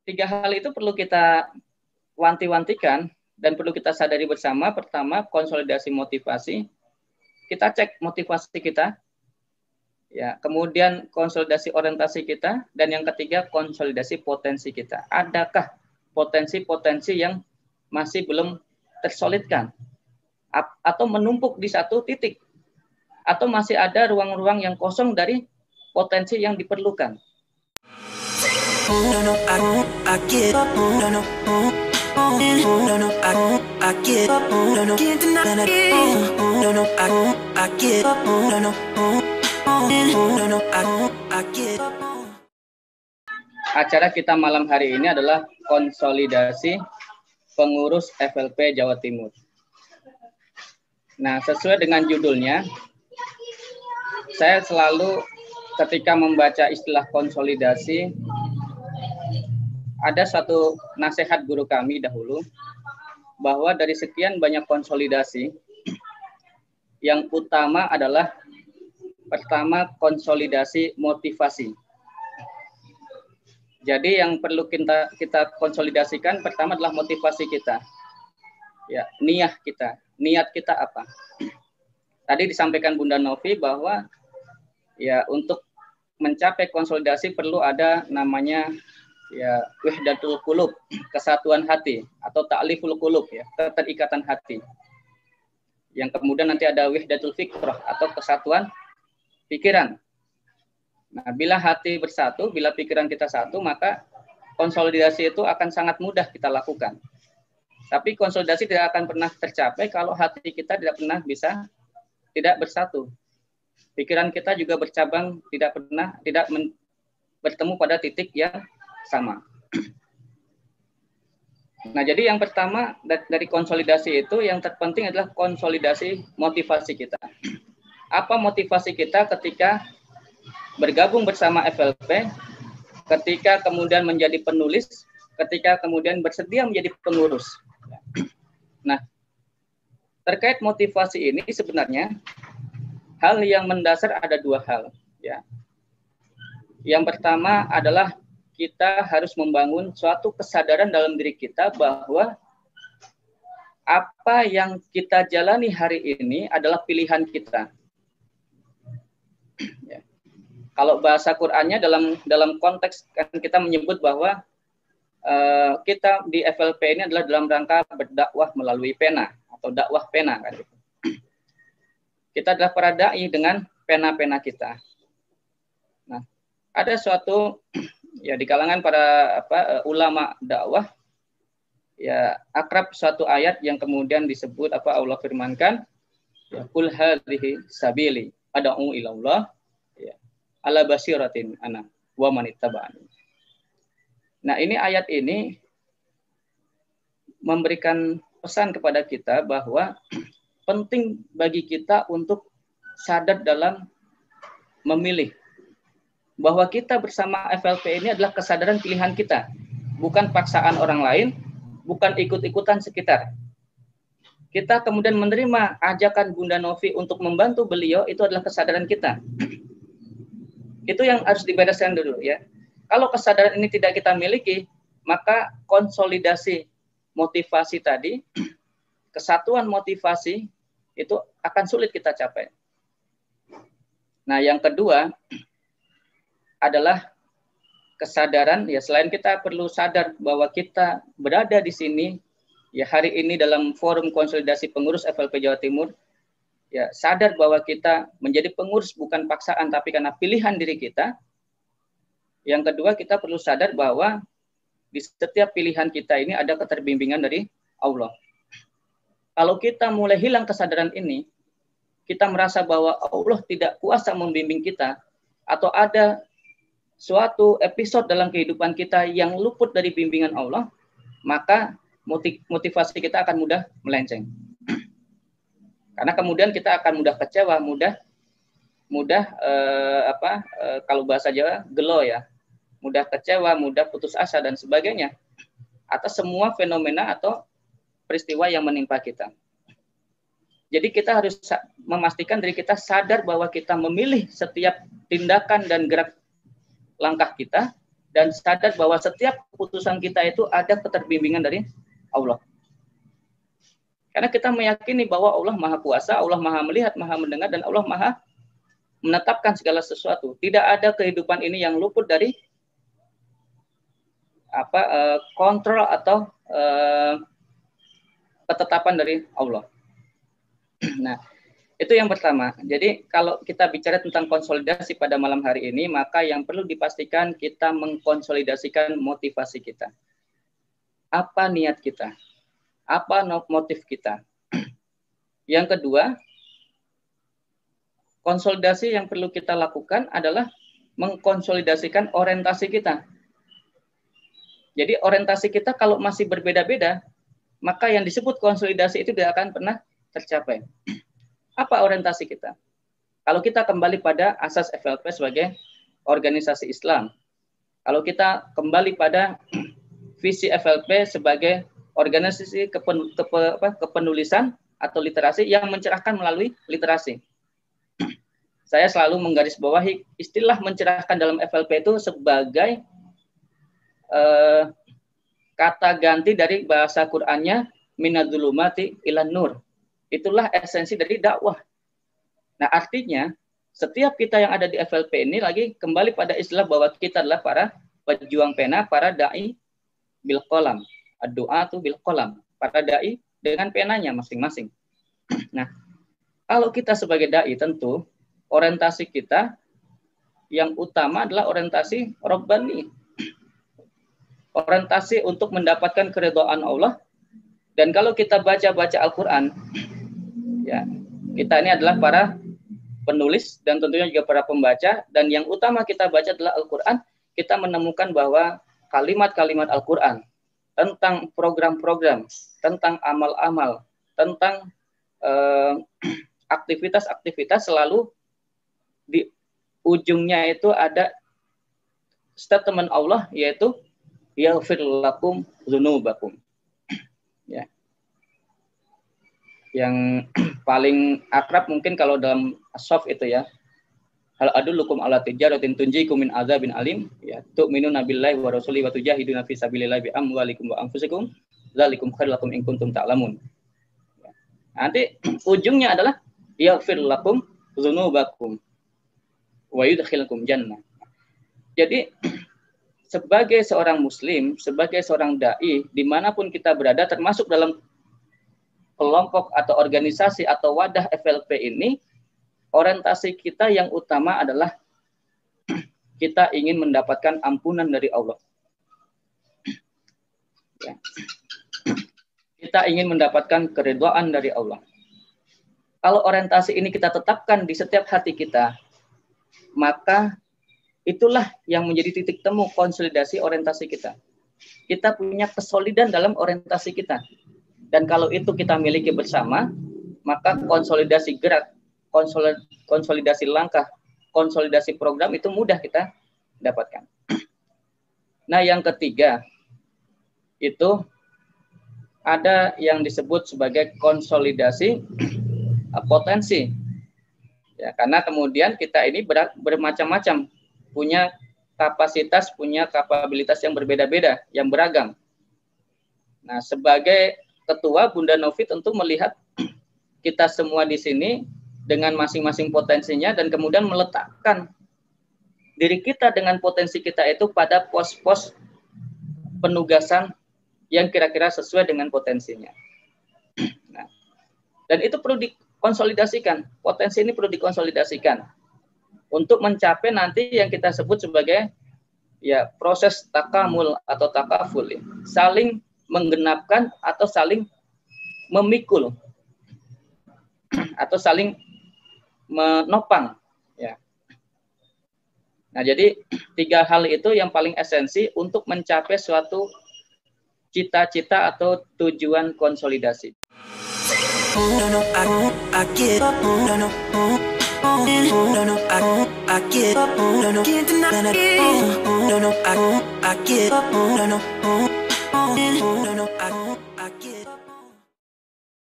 tiga hal itu perlu kita wanti-wantikan dan perlu kita sadari bersama. Pertama, konsolidasi motivasi. Kita cek motivasi kita. Ya, kemudian konsolidasi orientasi kita, dan yang ketiga konsolidasi potensi kita. Adakah potensi-potensi yang masih belum tersolidkan atau menumpuk di satu titik, atau masih ada ruang-ruang yang kosong dari potensi yang diperlukan. Acara kita malam hari ini adalah konsolidasi pengurus FLP Jawa Timur. Nah, sesuai dengan judulnya, saya selalu ketika membaca istilah konsolidasi, ada satu nasihat guru kami dahulu, bahwa dari sekian banyak konsolidasi, yang utama adalah pertama konsolidasi motivasi. Jadi yang perlu kita konsolidasikan pertama adalah motivasi kita. Ya, niat kita. Niat kita apa? Tadi disampaikan Bunda Novi bahwa ya untuk mencapai konsolidasi perlu ada namanya ya wahdatul qulub, kesatuan hati, atau ta'liful qulub, ya, keterikatan hati. Yang kemudian nanti ada wahdatul fikrah atau kesatuan pikiran. Nah, bila hati bersatu, bila pikiran kita satu, maka konsolidasi itu akan sangat mudah kita lakukan. Tapi konsolidasi tidak akan pernah tercapai kalau hati kita tidak pernah tidak bersatu. Pikiran kita juga bercabang, tidak bertemu pada titik yang sama. Nah, jadi yang pertama dari konsolidasi itu yang terpenting adalah konsolidasi motivasi kita. Apa motivasi kita ketika bergabung bersama FLP, ketika kemudian menjadi penulis, ketika kemudian bersedia menjadi pengurus. Nah, terkait motivasi ini sebenarnya hal yang mendasar ada dua hal, ya. Yang pertama adalah kita harus membangun suatu kesadaran dalam diri kita bahwa apa yang kita jalani hari ini adalah pilihan kita. Ya. Kalau bahasa Qur'annya dalam konteks kan kita menyebut bahwa kita di FLP ini adalah dalam rangka berdakwah melalui pena atau dakwah pena kan gitu. Kita adalah para dai dengan pena-pena kita. Nah, ada suatu ya di kalangan para ulama dakwah ya akrab suatu ayat yang kemudian disebut Allah firmankan ya qul hadhihi sabili ad'u ilallah ya ala basiratin ana wa man ittaba'ani. Nah, ini ayat ini memberikan pesan kepada kita bahwa penting bagi kita untuk sadar dalam memilih. Bahwa kita bersama FLP ini adalah kesadaran pilihan kita. Bukan paksaan orang lain, bukan ikut-ikutan sekitar. Kita kemudian menerima ajakan Bunda Novi untuk membantu beliau, itu adalah kesadaran kita. Itu yang harus dibereskan dulu, ya. Kalau kesadaran ini tidak kita miliki, maka konsolidasi motivasi tadi, kesatuan motivasi, itu akan sulit kita capai. Nah, yang kedua adalah kesadaran, ya selain kita perlu sadar bahwa kita berada di sini, ya hari ini dalam forum konsolidasi pengurus FLP Jawa Timur, ya sadar bahwa kita menjadi pengurus bukan paksaan, tapi karena pilihan diri kita. Yang kedua, kita perlu sadar bahwa di setiap pilihan kita ini ada keterbimbingan dari Allah. Kalau kita mulai hilang kesadaran ini, kita merasa bahwa Allah tidak kuasa membimbing kita, atau ada suatu episode dalam kehidupan kita yang luput dari bimbingan Allah, maka motivasi kita akan mudah melenceng. Karena kemudian kita akan mudah kecewa, kalau bahasa Jawa gelo ya, mudah kecewa, mudah putus asa dan sebagainya atas semua fenomena atau peristiwa yang menimpa kita. Jadi kita harus memastikan diri kita sadar bahwa kita memilih setiap tindakan dan gerak langkah kita dan sadar bahwa setiap keputusan kita itu ada keterbimbingan dari Allah. Karena kita meyakini bahwa Allah Maha Kuasa, Allah Maha Melihat, Maha Mendengar, dan Allah Maha menetapkan segala sesuatu. Tidak ada kehidupan ini yang luput dari kontrol atau ketetapan dari Allah. Nah, itu yang pertama. Jadi kalau kita bicara tentang konsolidasi pada malam hari ini, maka yang perlu dipastikan kita mengkonsolidasikan motivasi kita. Apa niat kita? Apa motif kita? Yang kedua, konsolidasi yang perlu kita lakukan adalah mengkonsolidasikan orientasi kita. Jadi orientasi kita kalau masih berbeda-beda, maka yang disebut konsolidasi itu tidak akan pernah tercapai. Apa orientasi kita? Kalau kita kembali pada asas FLP sebagai organisasi Islam, kalau kita kembali pada visi FLP sebagai organisasi kepenulisan atau literasi yang mencerahkan melalui literasi. Saya selalu menggarisbawahi istilah mencerahkan dalam FLP itu sebagai kata ganti dari bahasa Qur'annya minadzulumati ilan nur. Itulah esensi dari dakwah. Nah, artinya setiap kita yang ada di FLP ini lagi kembali pada istilah bahwa kita adalah para pejuang pena, para dai bil qalam. Doa tuh bil qalam, para dai dengan penanya masing-masing. Nah, kalau kita sebagai dai tentu orientasi kita yang utama adalah orientasi Rabbani. Orientasi untuk mendapatkan keridhaan Allah. Dan kalau kita baca-baca Al-Quran, ya, kita ini adalah para penulis dan tentunya juga para pembaca, dan yang utama kita baca adalah Al-Quran. Kita menemukan bahwa kalimat-kalimat Al-Quran tentang program-program, tentang amal-amal, tentang aktivitas-aktivitas selalu di ujungnya itu ada statement Allah, yaitu yaghfir lakum dzunubakum. Ya. Yang paling akrab mungkin kalau dalam as-saff itu ya. Hal adullukum ala tijaratin tunjikum min adzabin alim, ya, tu'minuna billahi wa rasulihi wa tujahiduna fi sabilillahi bi amwalikum wa anfusikum, dzalikum khairul lakum in kuntum ta'lamun. Ya. Nanti ujungnya adalah yaghfir lakum dzunubakum wa yudkhilukum jannah. Jadi sebagai seorang muslim, sebagai seorang dai, dimanapun kita berada, termasuk dalam kelompok atau organisasi atau wadah FLP ini, orientasi kita yang utama adalah kita ingin mendapatkan ampunan dari Allah. Ya. Kita ingin mendapatkan keridhaan dari Allah. Kalau orientasi ini kita tetapkan di setiap hati kita, maka itulah yang menjadi titik temu konsolidasi orientasi kita. Kita punya kesolidan dalam orientasi kita. Dan kalau itu kita miliki bersama, maka konsolidasi gerak, konsolidasi langkah, konsolidasi program itu mudah kita dapatkan. Nah, yang ketiga, itu ada yang disebut sebagai konsolidasi potensi. Ya, karena kemudian kita ini bermacam-macam, punya kapasitas, punya kapabilitas yang berbeda-beda, yang beragam. Nah, sebagai ketua, Bunda Novi tentu melihat kita semua di sini dengan masing-masing potensinya dan kemudian meletakkan diri kita dengan potensi kita itu pada pos-pos penugasan yang kira-kira sesuai dengan potensinya. Nah, dan itu perlu dikonsolidasikan, potensi ini perlu dikonsolidasikan untuk mencapai nanti yang kita sebut sebagai ya proses takamul atau takaful, ya. Saling menggenapkan atau saling memikul atau saling menopang, ya. Nah, jadi 3 hal itu yang paling esensi untuk mencapai suatu cita-cita atau tujuan konsolidasi. I